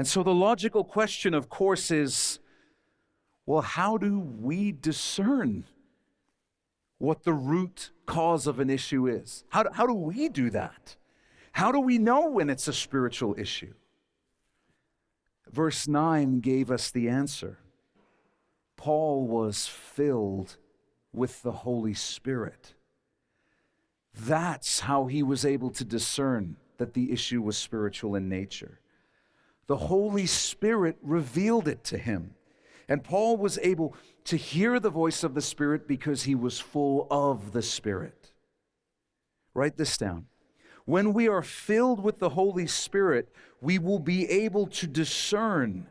And so the logical question, of course, is, well, how do we discern what the root cause of an issue is? How do we do that? How do we know when it's a spiritual issue? Verse 9 gave us the answer. Paul was filled with the Holy Spirit. That's how he was able to discern that the issue was spiritual in nature. The Holy Spirit revealed it to him. And Paul was able to hear the voice of the Spirit because he was full of the Spirit. Write this down. When we are filled with the Holy Spirit, we will be able to discern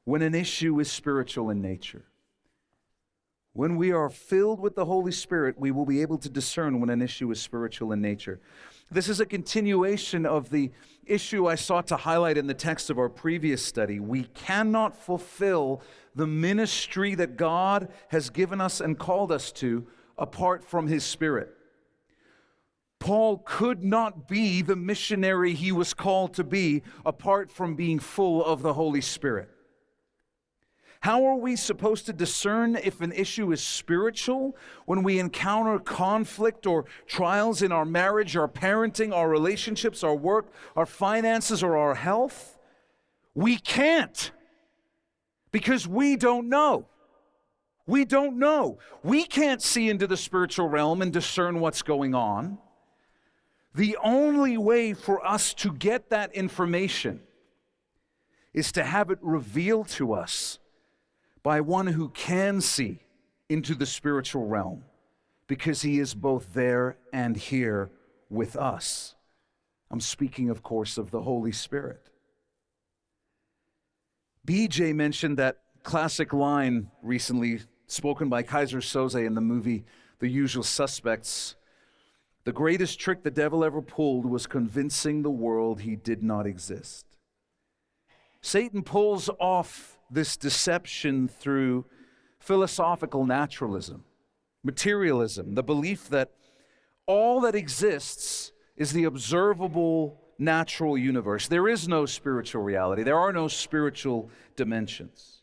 when an issue is spiritual in nature. When we are filled with the Holy Spirit, we will be able to discern when an issue is spiritual in nature. This is a continuation of the issue I sought to highlight in the text of our previous study. We cannot fulfill the ministry that God has given us and called us to apart from His Spirit. Paul could not be the missionary he was called to be apart from being full of the Holy Spirit. How are we supposed to discern if an issue is spiritual when we encounter conflict or trials in our marriage, our parenting, our relationships, our work, our finances, or our health? We can't, because we don't know. We don't know. We can't see into the spiritual realm and discern what's going on. The only way for us to get that information is to have it revealed to us by one who can see into the spiritual realm, because he is both there and here with us. I'm speaking, of course, of the Holy Spirit. BJ mentioned that classic line recently spoken by Kaiser Soze in the movie The Usual Suspects. The greatest trick the devil ever pulled was convincing the world he did not exist. Satan pulls off this deception through philosophical naturalism, materialism, the belief that all that exists is the observable natural universe. There is no spiritual reality. There are no spiritual dimensions.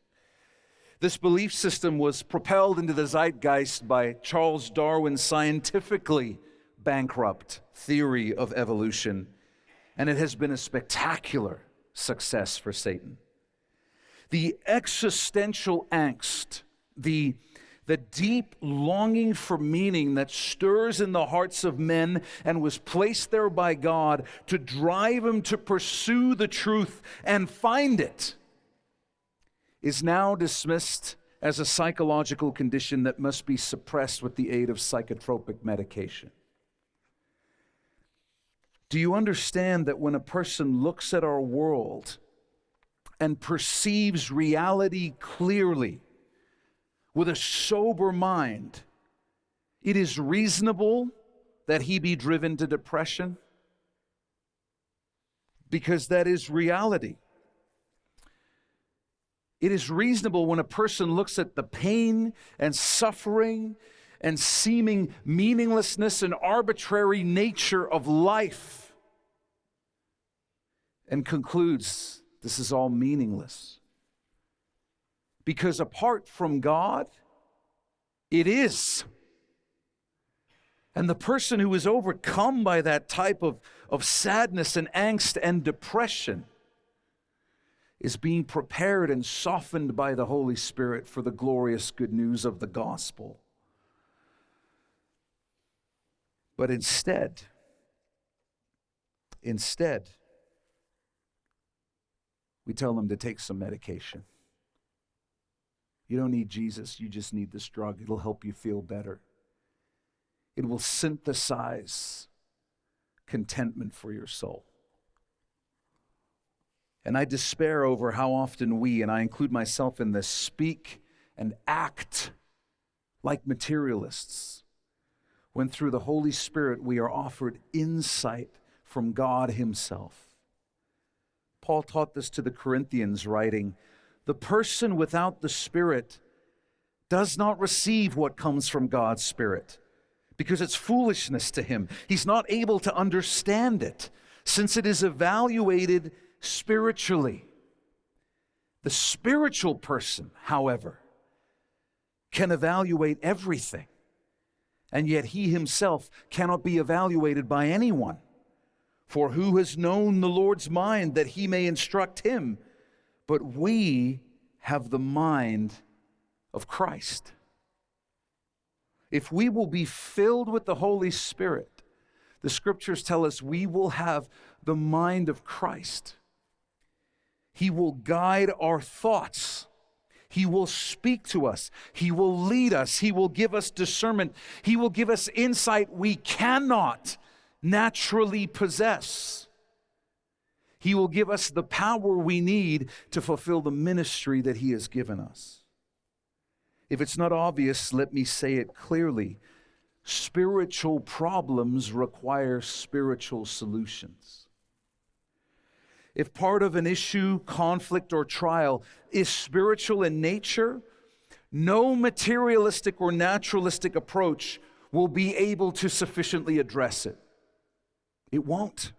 This belief system was propelled into the zeitgeist by Charles Darwin's scientifically bankrupt theory of evolution, and it has been a spectacular success for Satan. The existential angst, the deep longing for meaning that stirs in the hearts of men and was placed there by God to drive them to pursue the truth and find it, is now dismissed as a psychological condition that must be suppressed with the aid of psychotropic medication. Do you understand that when a person looks at our world and perceives reality clearly with a sober mind, it is reasonable that he be driven to depression? Because that is reality. It is reasonable when a person looks at the pain and suffering and seeming meaninglessness and arbitrary nature of life and concludes this is all meaningless. Because apart from God, it is. And the person who is overcome by that type of sadness and angst and depression is being prepared and softened by the Holy Spirit for the glorious good news of the gospel. But instead, we tell them to take some medication. You don't need Jesus, you just need this drug. It'll help you feel better. It will synthesize contentment for your soul. And I despair over how often we, and I include myself in this, speak and act like materialists, when through the Holy Spirit we are offered insight from God Himself. Paul taught this to the Corinthians, writing, "The person without the Spirit does not receive what comes from God's Spirit, because it's foolishness to him. He's not able to understand it, since it is evaluated spiritually." The spiritual person, however, can evaluate everything, and yet he himself cannot be evaluated by anyone. For who has known the Lord's mind that he may instruct him? But we have the mind of Christ. If we will be filled with the Holy Spirit, the scriptures tell us we will have the mind of Christ. He will guide our thoughts. He will speak to us. He will lead us. He will give us discernment. He will give us insight we cannot naturally possess. He will give us the power we need to fulfill the ministry that He has given us. If it's not obvious, let me say it clearly. Spiritual problems require spiritual solutions. If part of an issue, conflict, or trial is spiritual in nature, no materialistic or naturalistic approach will be able to sufficiently address it. It won't.